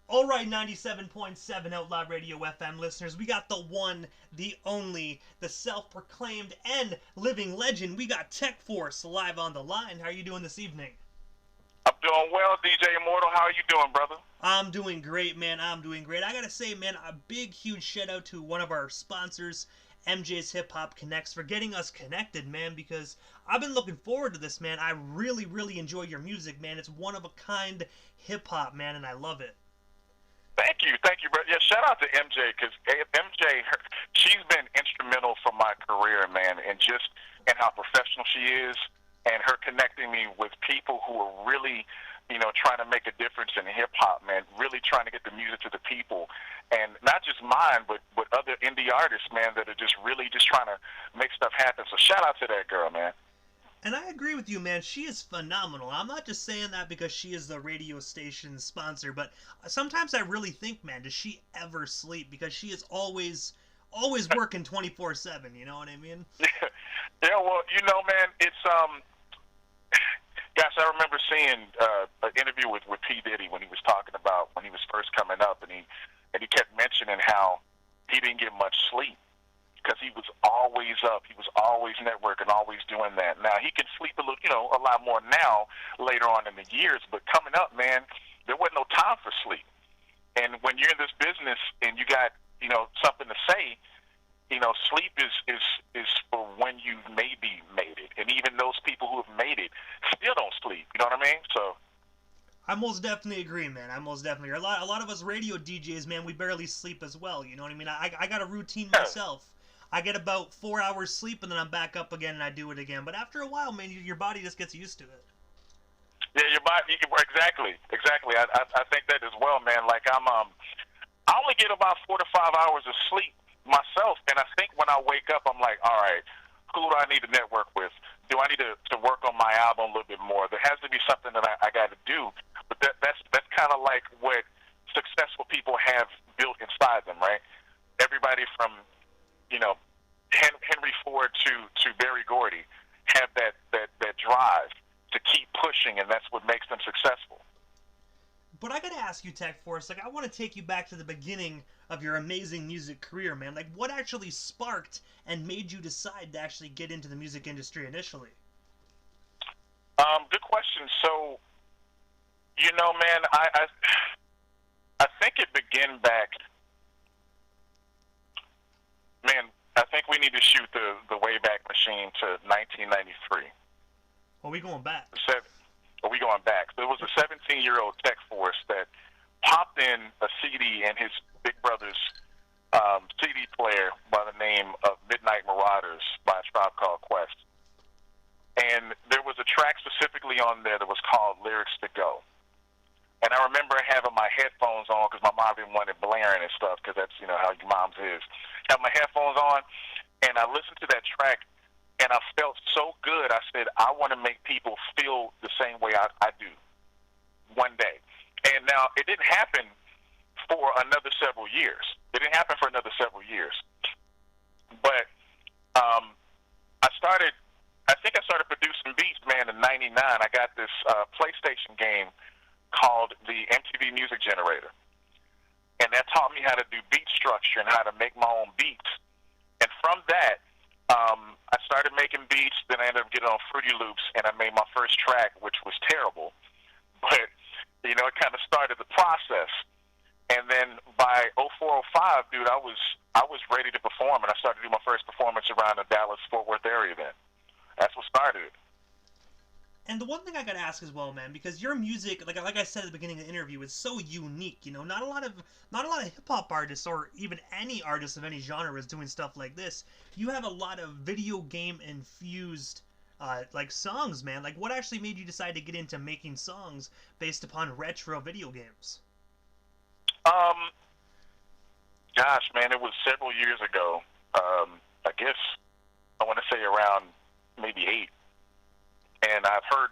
All right, 97.7 Outlaw Radio FM listeners, we got the one, the only, the self-proclaimed and living legend. We got TekForce live on the line. How are you doing this evening? I'm doing well, DJ Immortal. How are you doing, brother? I'm doing great, man. I'm doing great. I gotta say, man, a big, huge shout out to one of our sponsors, MJ's Hip Hop Connects, for getting us connected, man, because I've been looking forward to this, man. I really, really enjoy your music, man. It's one of a kind hip hop, man, and I love it. Thank you, bro. Yeah, shout out to MJ because she's been instrumental for my career, man, and just and how professional she is, and her connecting me with people who are really, trying to make a difference in hip hop, man. Really trying to get the music to the people, and not just mine, but other indie artists, man, that are just really just trying to make stuff happen. So shout out to that girl, man. And I agree with you, man. She is phenomenal. I'm not just saying that because she is the radio station's sponsor, but sometimes I really think, man, does she ever sleep? Because she is always working 24/7. You know what I mean? Yeah. Well, man, it's Gosh, I remember seeing an interview with P Diddy when he was talking about when he was first coming up, and he kept mentioning how he didn't get much sleep because he was always up. He was always networking, always doing that. Now, he can sleep a lot more now, later on in the years, but coming up, man, there wasn't no time for sleep. And when you're in this business and you got, something to say, sleep is for when you maybe made it. And even those people who have made it still don't sleep. You know what I mean? So I most definitely agree, man. I most definitely. A lot of us radio DJs, man, we barely sleep as well. You know what I mean? I got a routine myself. I get about 4 hours sleep and then I'm back up again and I do it again. But after a while, man, your body just gets used to it. yeah, your body exactly. I think that as well, man. Like I only get about 4 to 5 hours of sleep myself, and I think when I wake up, I'm like, all right, who do I need to network with? Do I need to work on my album a little bit more? There has to be something that I got to do. But that's kind of like what successful people have built inside them, right? Everybody from Henry Ford to Berry Gordy have that drive to keep pushing, and that's what makes them successful. But I gotta ask you, TekForce, I want to take you back to the beginning of your amazing music career, man. What actually sparked and made you decide to actually get into the music industry initially? Good question. So, man, I think it began back. Man, I think we need to shoot the Wayback Machine to 1993. Are we going back? Are we going back? There was a 17-year-old TekForce that popped in a CD in his big brother's CD player by the name of Midnight Marauders by a Tribe Called Quest. And there was a track specifically on there that was called Lyrics to Go. And I remember having my headphones on because my mom didn't want it blaring and stuff because that's, how your mom's is. Have my headphones on, and I listened to that track, and I felt so good. I said, I want to make people feel the same way I do one day. And now, it didn't happen for another several years. But I started producing beats, man, in 99. I got this PlayStation game called the MTV Music Generator. And that taught me how to do beat structure and how to make my own beats. And from that, I started making beats. Then I ended up getting on Fruity Loops, and I made my first track, which was terrible. But, it kind of started the process. And then by 0405, dude, I was ready to perform, and I started to do my first performance around the Dallas-Fort Worth area then. That's what started it. And the one thing I gotta ask as well, man, because your music, like I said at the beginning of the interview, is so unique. Not a lot of hip hop artists or even any artist of any genre is doing stuff like this. You have a lot of video game infused, songs, man. What actually made you decide to get into making songs based upon retro video games? Gosh, man, it was several years ago. I guess I want to say around maybe 8. And I've heard,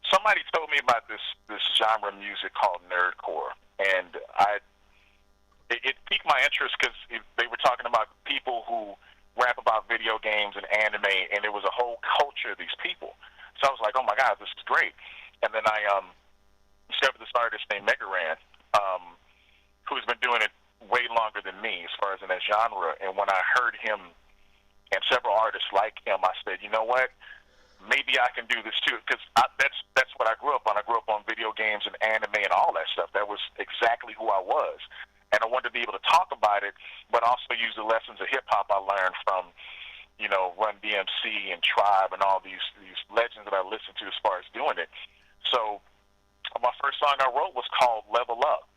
somebody told me about this genre of music called nerdcore, and it piqued my interest because they were talking about people who rap about video games and anime, and there was a whole culture of these people. So I was like, oh my God, this is great. And then I discovered this artist named Megaran, who's been doing it way longer than me as far as in that genre. And when I heard him and several artists like him, I said, you know what? Maybe I can do this too, because that's what I grew up on. I grew up on video games and anime and all that stuff. That was exactly who I was, and I wanted to be able to talk about it, but also use the lessons of hip hop I learned from, Run DMC and Tribe and all these legends that I listened to as far as doing it. So my first song I wrote was called Level Up.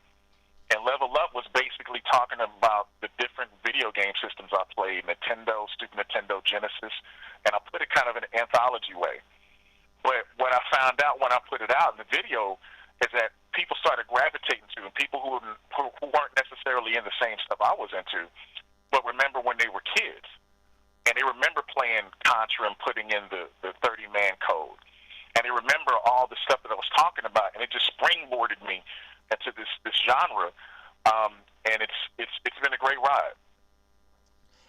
And Level Up was basically talking about the different video game systems I played, Nintendo, Super Nintendo, Genesis, and I put it kind of in an anthology way. But what I found out when I put it out in the video is that people started gravitating to, and people who weren't necessarily in the same stuff I was into, but remember when they were kids. And they remember playing Contra and putting in the 30-man code. And they remember all the stuff that I was talking about, and it just springboarded me into this genre, and it's been a great ride.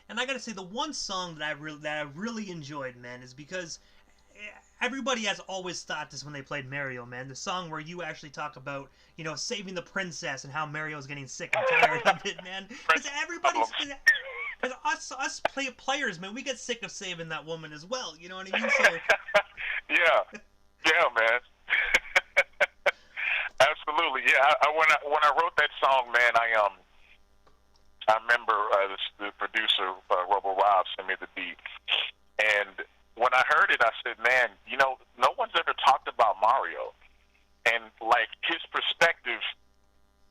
And I gotta say, the one song that I really enjoyed, man, is because everybody has always thought this when they played Mario, man. The song where you actually talk about, saving the princess and how Mario's getting sick and tired of it, man. Because everybody's... Because us players, man, we get sick of saving that woman as well. You know what I mean? So... yeah, man. Absolutely, yeah. When I wrote that song, man, I remember the producer Robo Rob sent me the beat, and when I heard it, I said, man, no one's ever talked about Mario, and like his perspective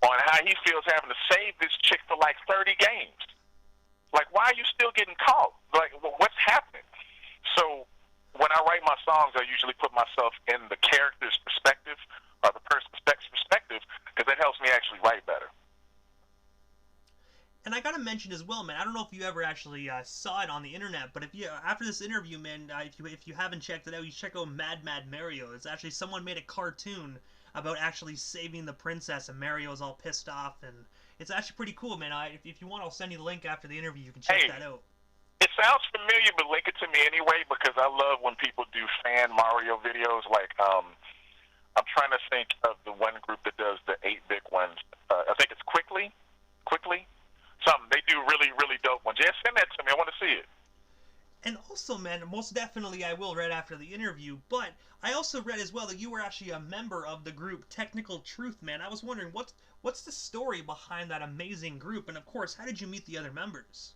on how he feels having to save this chick for like 30 games. Like, why are you still getting caught? Like, what's happening? So when I write my songs, I usually put myself in the character's perspective or the person's perspective, because that helps me actually write better. And I gotta mention as well, man, I don't know if you ever actually saw it on the internet, but if you after this interview, man, if you haven't checked it out, you check out Mad Mario. It's actually someone made a cartoon about actually saving the princess, and Mario's all pissed off, and it's actually pretty cool, man. If you want, I'll send you the link after the interview. You can check that out. It sounds familiar, but link it to me anyway, because I love when people do fan Mario videos. Like, I'm trying to think of the one group that does the 8-bit ones. I think it's Quickly. Something. They do really, really dope ones. Yeah, send that to me. I want to see it. And also, man, most definitely I will right after the interview, but I also read as well that you were actually a member of the group Technical Truth, man. I was wondering, what's the story behind that amazing group, and of course, how did you meet the other members?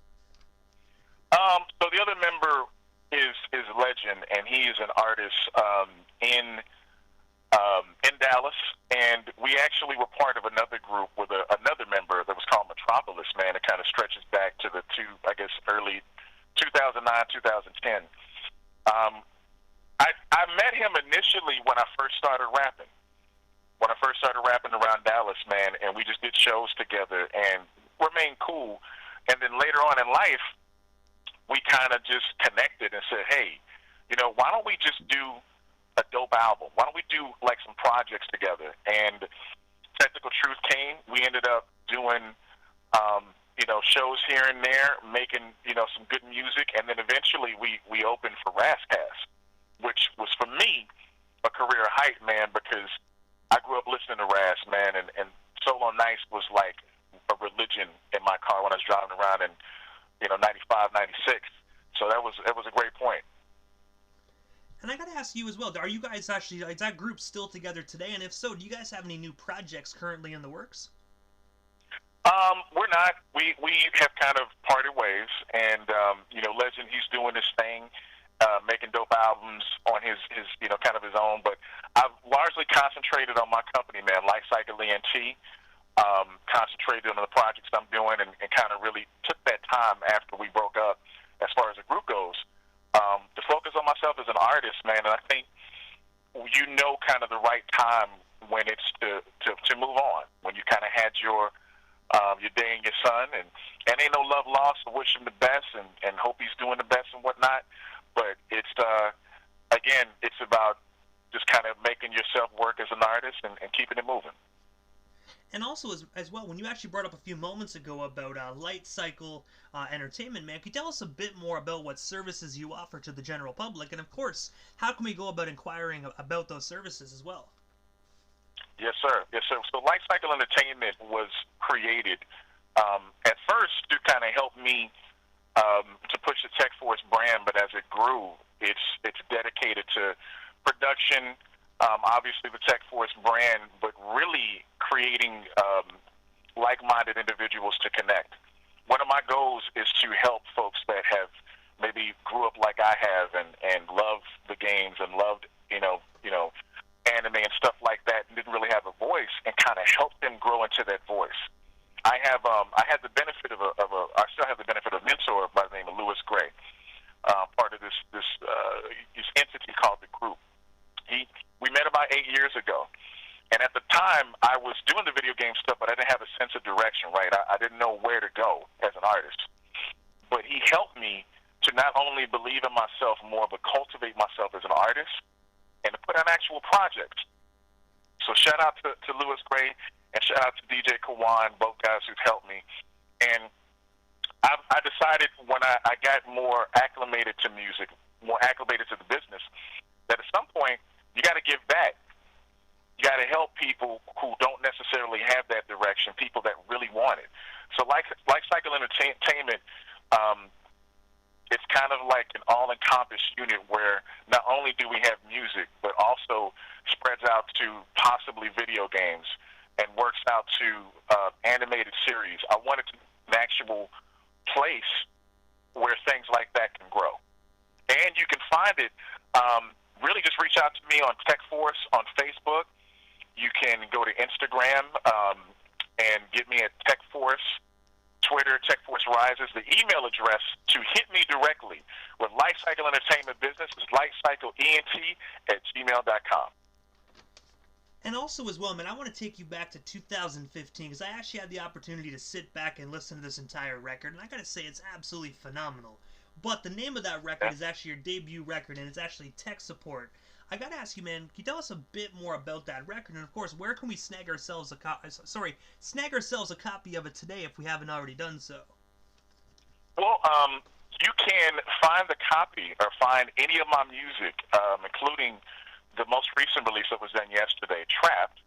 So the other member is Legend, and he is an artist in Dallas, and we actually were part of another group with another member that was called Metropolis, man. It kind of stretches back to the early 2009, 2010. I met him initially when I first started rapping. When I first started rapping around Dallas, man, and we just did shows together and remained cool. And then later on in life, we kind of just connected and said, hey, why don't we just do a dope album? Why don't we do like some projects together? And Technical Truth came. We ended up doing, shows here and there, making, some good music. And then eventually we opened for Rascast, which was for me a career height, man, because I grew up listening to Ras, man, and Solo Nice was like a religion in my car when I was driving around in, 95, 96. So that was a great point. And I gotta ask you as well, are you guys actually, is that group still together today? And if so, do you guys have any new projects currently in the works? We're not. We have kind of parted ways, and Legend, he's doing his thing, making dope albums on his kind of his own. But I've largely concentrated on my company, man, Life Cycle ENT. Concentrated on the projects I'm doing, and kind of really took that time after we broke up, as far as the group goes, to focus on myself as an artist, man. And I think kind of the right time when it's to move on, when you kind of had your day in your son, and ain't no love lost. So wish him the best and hope he's doing the best and whatnot. But it's again, it's about just kind of making yourself work as an artist and keeping it moving. And also, as well, when you actually brought up a few moments ago about Light Cycle Entertainment, man, could you tell us a bit more about what services you offer to the general public? And, of course, how can we go about inquiring about those services as well? Yes, sir. Yes, sir. So Lifecycle Entertainment was created at first to kind of help me to push the TekForce brand, but as it grew, it's dedicated to production, obviously the TekForce brand, but really creating like-minded individuals to connect. One of my goals is to help folks that have maybe grew up like I have and loved the games and loved anime and stuff like that and didn't really have a voice, and kind of help them grow into that voice. I had the benefit of I still have the benefit of a mentor by the name of Lewis Gray, part of this entity called the Group. We met about 8 years ago, and at the time I was doing the video game stuff, but I didn't have a sense of direction. Right, I didn't know where to go as an artist. But he helped me to not only believe in myself more, but cultivate myself as an artist and to put on actual projects. So shout out to Lewis Gray and shout out to DJ Kawan, both guys who've helped me. And I decided when I got more acclimated to music, more acclimated to the business, that at some point you got to give back. You got to help people who don't necessarily have that direction, people that really want it. So Lifecycle Entertainment, it's kind of like an all-encompassed unit where not only do we have music, but also spreads out to possibly video games and works out to animated series. I wanted to an actual place where things like that can grow. And you can find it, really just reach out to me on TekForce on Facebook. You can go to Instagram and get me at TekForce. Twitter, TekForce Rises. The email address to hit me directly with Lifecycle Entertainment Business is lifecycleent@gmail.com. And also as well, man, I want to take you back to 2015 because I actually had the opportunity to sit back and listen to this entire record, and I gotta say it's absolutely phenomenal. But the name of that record is actually your debut record, and it's actually Tech Support. I gotta ask you, man, can you tell us a bit more about that record? And of course, where can we snag ourselves a copy of it today if we haven't already done so? Well, you can find the copy or find any of my music, including the most recent release that was done yesterday, Trapped,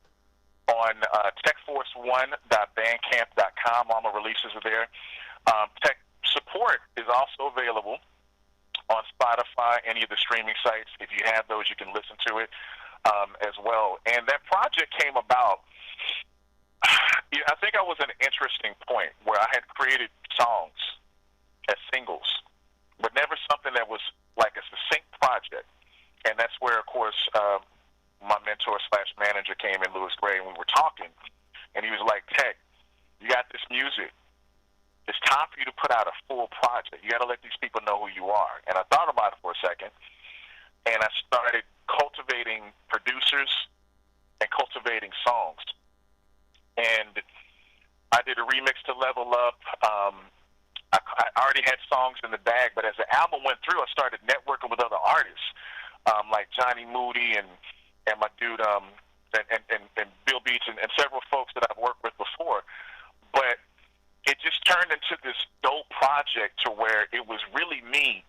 on TekForce1.bandcamp.com. All my releases are there. Tech Support is also available on Spotify, any of the streaming sites. If you have those, you can listen to it as well. And that project came about, I think I was at an interesting point where I had created songs as singles, but never something that was like a succinct project. And that's where, of course, my mentor/manager came in, Lewis Gray, and we were talking. And he was like, Tech, you got this music. It's time for you to put out a full project. You got to let these people know who you are. And I thought about it for a second, and I started cultivating producers and cultivating songs. And I did a remix to Level Up. I already had songs in the bag, but as the album went through, I started networking with other artists, like Johnny Moody and my dude and Bill Beats and several folks that I've worked with before. But it just turned into this dope project to where it was really me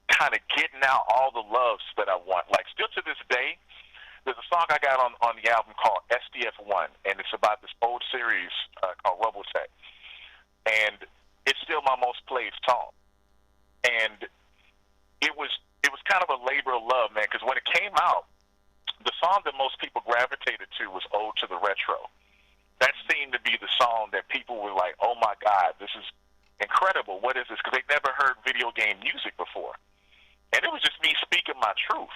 kind of getting out all the loves that I want. Like, still to this day, there's a song I got on the album called SDF1, and it's about this old series called Robotech. And it's still my most played song. And it was kind of a labor of love, man, because when it came out, the song that most people gravitated to was Ode to the Retro. That seemed to be the song that people were like, oh my God, this is incredible. What is this? Because they'd never heard video game music before. And it was just me speaking my truth.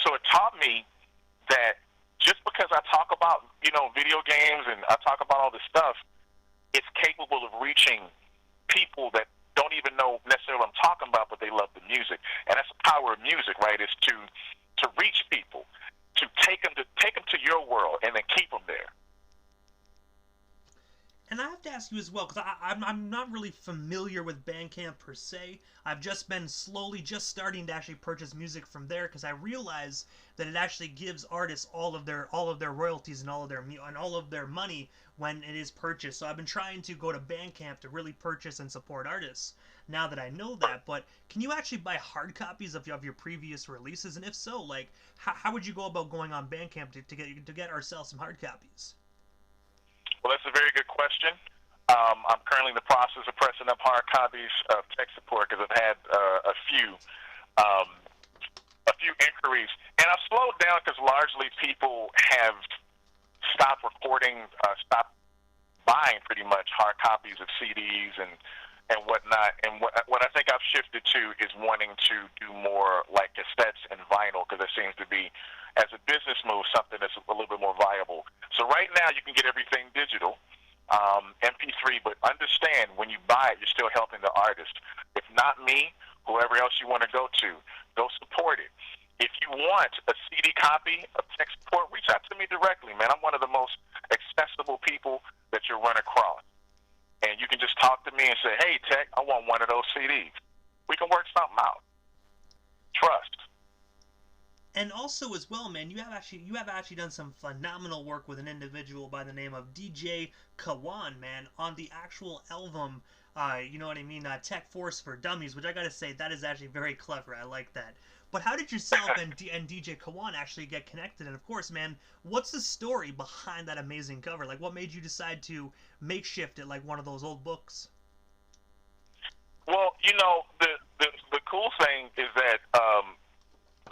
So it taught me that just because I talk about, video games and I talk about all this stuff, it's capable of reaching people that don't even know necessarily what I'm talking about, but they love the music. And that's the power of music, right? Is to reach people, to take them to your world and then keep them there. And I have to ask you as well, because I'm not really familiar with Bandcamp per se. I've just been slowly just starting to actually purchase music from there, because I realize that it actually gives artists all of their royalties and all of their money when it is purchased. So I've been trying to go to Bandcamp to really purchase and support artists. Now that I know that, but can you actually buy hard copies of your previous releases? And if so, like how would you go about going on Bandcamp to get ourselves some hard copies? Well, that's a very good question. I'm currently in the process of pressing up hard copies of tech support because I've had a few inquiries, and I've slowed down because largely people have stopped recording, stopped buying pretty much hard copies of CDs and whatnot. And what I think I've shifted to is wanting to do more like cassettes and vinyl, because it seems to be, as a business move, something that's a little bit more viable. So right now you can get everything digital, MP3, but understand when you buy it, you're still helping the artist. If not me, whoever else you want to go support it. If you want a CD copy of tech support, reach out to me directly, man. I'm one of the most accessible people that you'll run across. And you can just talk to me and say, hey, Tech, I want one of those CDs. We can work something out. Trust. And also as well, man, you have actually done some phenomenal work with an individual by the name of DJ Kawan, man, on the actual album. You know what I mean? TekForce for Dummies, which I gotta say, that is actually very clever. I like that. But how did yourself and DJ Kawan actually get connected? And of course, man, what's the story behind that amazing cover? Like, what made you decide to makeshift it like one of those old books? Well, you know, the cool thing is that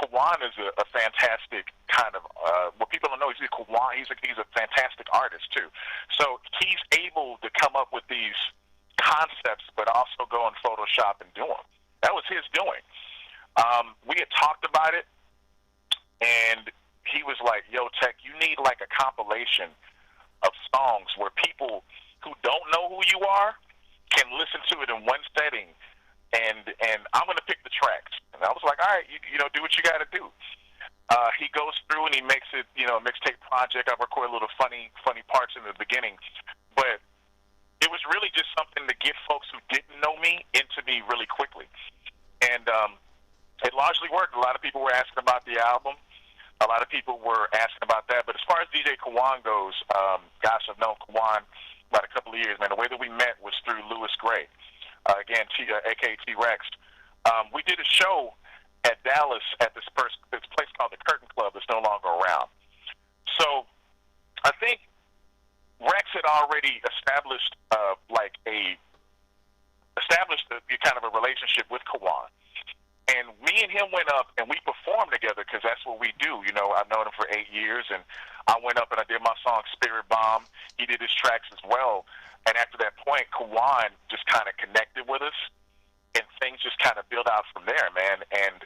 Kawan is a fantastic kind of what people don't know is Kawan. He's a fantastic artist too. So he's able to come up with these concepts, but also go in Photoshop and do them. That was his doing. We had talked about it, and he was like, "Yo, Tech, you need like a compilation of songs where people who don't know who you are can listen to it in one setting, and I'm gonna pick the tracks." And I was like, "All right, you know, do what you got to do." He goes through and he makes it, you know, a mixtape project. I recorded a little funny parts in the beginning, but it was really just something to get folks who didn't know me into me really quickly, and it largely worked. A lot of people were asking about the album. A lot of people were asking about that. But as far as DJ Kawan goes, gosh, I've known Kawan about a couple of years, man. The way that we met was through Louis Gray, again, a.k.a. T-Rex. We did a show at Dallas at this place called the Curtain Club that's no longer around. So I think Rex had already established kind of a relationship with Kawan. And me and him went up and we performed together because that's what we do. You know, I've known him for 8 years, and I went up and I did my song Spirit Bomb. He did his tracks as well. And after that point, Kawan just kind of connected with us, and things just kind of built out from there, man. And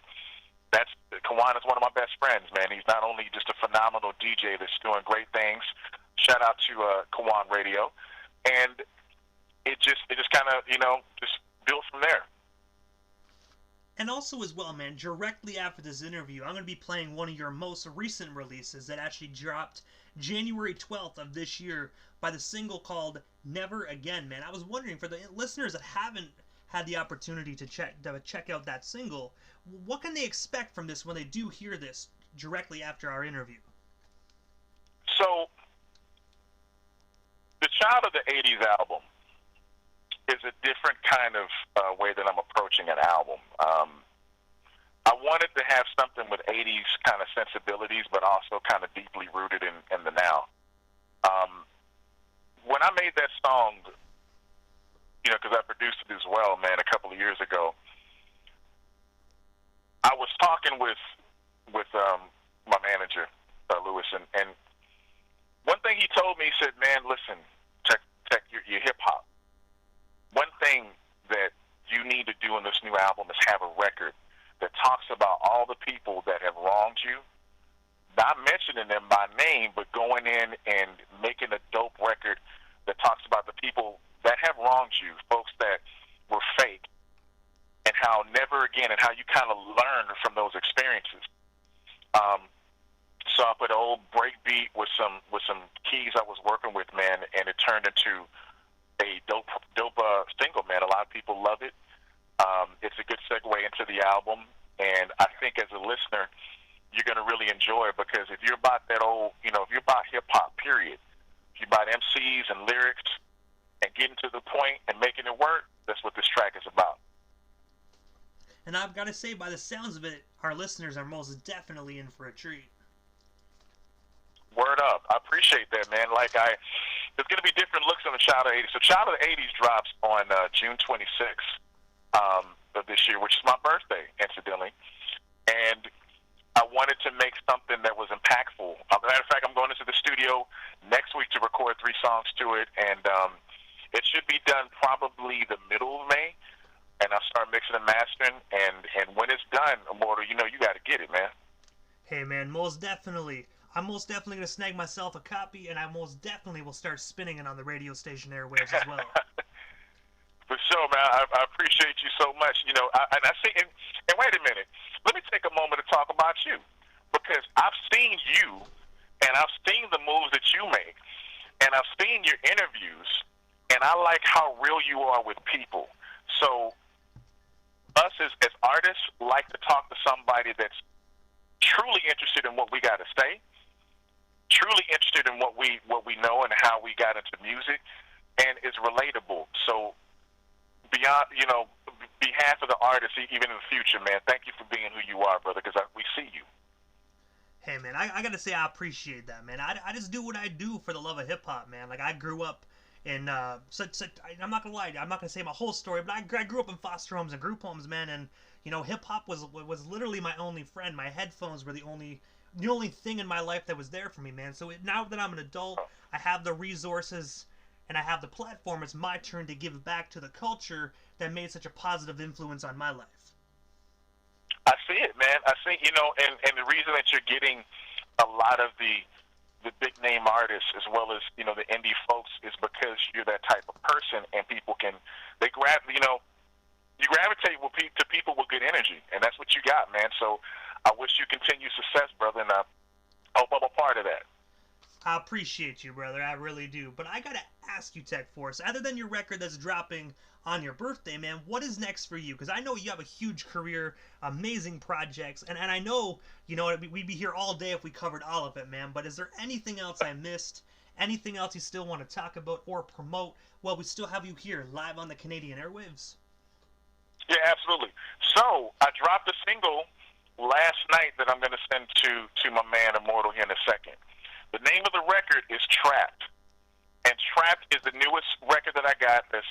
Kawan is one of my best friends, man. He's not only just a phenomenal DJ that's doing great things. Shout out to Kawan Radio. And it just kind of, you know, just built from there. And also as well, man, directly after this interview, I'm going to be playing one of your most recent releases that actually dropped January 12th of this year by the single called Never Again, man. I was wondering, for the listeners that haven't had the opportunity to check out that single, what can they expect from this when they do hear this directly after our interview? So, the Child of the 80s album is a different kind of way that I'm approaching an album. I wanted to have something with 80s kind of sensibilities, but also kind of deeply rooted in the now. When I made that song, you know, because I produced it as well, man, a couple of years ago, I was talking with my manager, Lewis, and one thing he told me, he said, "Man, listen, Tech, you're hip-hop. One thing that you need to do in this new album is have a record that talks about all the people that have wronged you, not mentioning them by name, but going in and making a dope record that talks about the people that have wronged you, folks that were fake, and how never again, and how you kind of learned from those experiences." So I put an old break beat with some keys I was working with, man, and it turned into a dope single, man. A lot of people love it. It's a good segue into the album, and I think as a listener, you're gonna really enjoy it because if you're about that old, if you're about hip hop, period, if you're about MCs and lyrics and getting to the point and making it work, that's what this track is about. And I've got to say, by the sounds of it, our listeners are most definitely in for a treat. Word up. I appreciate that, man. There's going to be different looks on the Child of the 80s. So Child of the 80s drops on June 26th of this year, which is my birthday, incidentally. And I wanted to make something that was impactful. As a matter of fact, I'm going into the studio next week to record 3 songs to it, and it should be done probably the middle of May. And I'll start mixing and mastering, and when it's done, Immortal, you got to get it, man. Hey, man, most definitely. I'm most definitely going to snag myself a copy, and I most definitely will start spinning it on the radio station airwaves as well. For sure, man. I appreciate you so much. And I see, and wait a minute. Let me take a moment to talk about you, because I've seen you, and I've seen the moves that you make, and I've seen your interviews, and I like how real you are with people. So us as artists like to talk to somebody that's truly interested in what we got to say, truly interested in what we know and how we got into music, and is relatable. So beyond, behalf of the artists, even in the future, man, thank you for being who you are, brother, because we see you. Hey, man, I got to say I appreciate that, man. I just do what I do for the love of hip-hop, man. Like, I grew up in I'm not gonna lie, I'm not gonna say my whole story, but I grew up in foster homes and group homes, man, and hip hop was literally my only friend. My headphones were the only thing in my life that was there for me, man. So now that I'm an adult, I have the resources and I have the platform. It's my turn to give back to the culture that made such a positive influence on my life. I see it, man. I see, and the reason that you're getting a lot of the big name artists as well as the indie folks is because you're that type of person, and people you gravitate to people with good energy, and that's what you got, man. So I wish you continued success, brother, and I hope I'm a part of that. I appreciate you, brother. I really do. But I gotta ask you, TekForce, other than your record that's dropping on your birthday, man, what is next for you? Because I know you have a huge career, amazing projects, and I know, we'd be here all day if we covered all of it, man. But is there anything else I missed? Anything else you still want to talk about or promote while we still have you here live on the Canadian airwaves? Yeah, absolutely. So I dropped a single last night that I'm going to send to my man Immortal here in a second. The name of the record is Trapped. And Trapped is the newest record that I got that's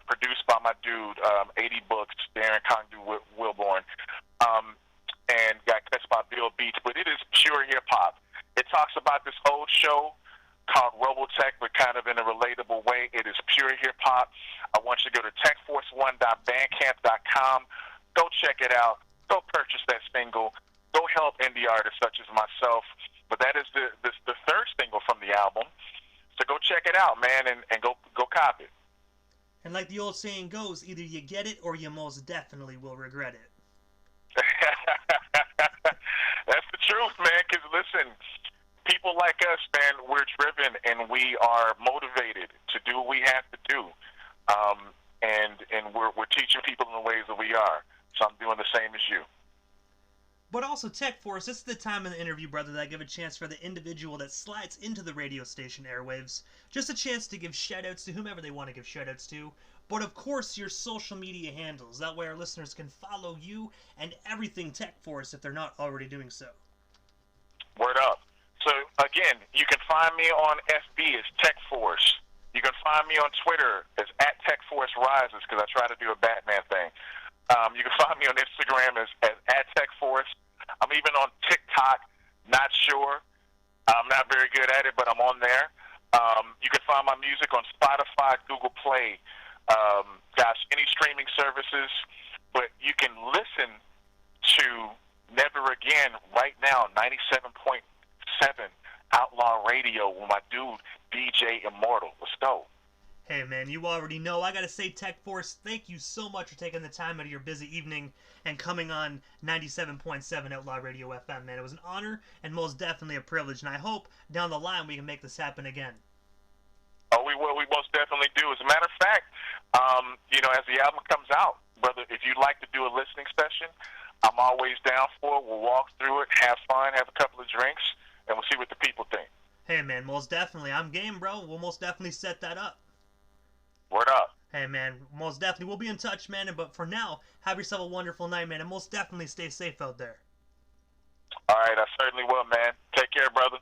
produced by my dude, 80 Books, Darren Congdu-Wilborn, and got cuts by Bill Beats. But it is pure hip-hop. It talks about this old show called Robotech, but kind of in a relatable way. It is pure hip-hop. I want you to go to tekforce1.bandcamp.com. Go check it out. Go purchase that single. Go help indie artists such as myself. But that is the third single from the album. So go check it out, man, and go cop it. And like the old saying goes, either you get it or you most definitely will regret it. That's the truth, man, because listen, people like us, man, we're driven and we are motivated to do what we have to do. And we're teaching people in the ways that we are. So I'm doing the same as you. But also, TekForce, this is the time in the interview, brother, that I give a chance for the individual that slides into the radio station airwaves. Just a chance to give shout-outs to whomever they want to give shout-outs to. But, of course, your social media handles. That way our listeners can follow you and everything TekForce if they're not already doing so. Word up. So, again, you can find me on FB as TekForce. You can find me on Twitter as @TekForceRises, because I try to do a Batman thing. You can find me on Instagram as @TekForce. I'm even on TikTok. Not sure. I'm not very good at it, but I'm on there. You can find my music on Spotify, Google Play, any streaming services. But you can listen to Never Again right now, 97.7 Outlaw Radio with my dude, DJ Immortal. Let's go. Hey, man, you already know. I gotta say, TekForce, thank you so much for taking the time out of your busy evening and coming on 97.7 Outlaw Radio FM, man. It was an honor and most definitely a privilege, and I hope down the line we can make this happen again. Oh, we will. We most definitely definitely do. As a matter of fact, as the album comes out, brother, if you'd like to do a listening session, I'm always down for it. We'll walk through it, have fun, have a couple of drinks, and we'll see what the people think. Hey, man, most definitely. I'm game, bro. We'll most definitely set that up. Word up. Hey, man, most definitely. We'll be in touch, man. But for now, have yourself a wonderful night, man, and most definitely stay safe out there. All right, I certainly will, man. Take care, brother.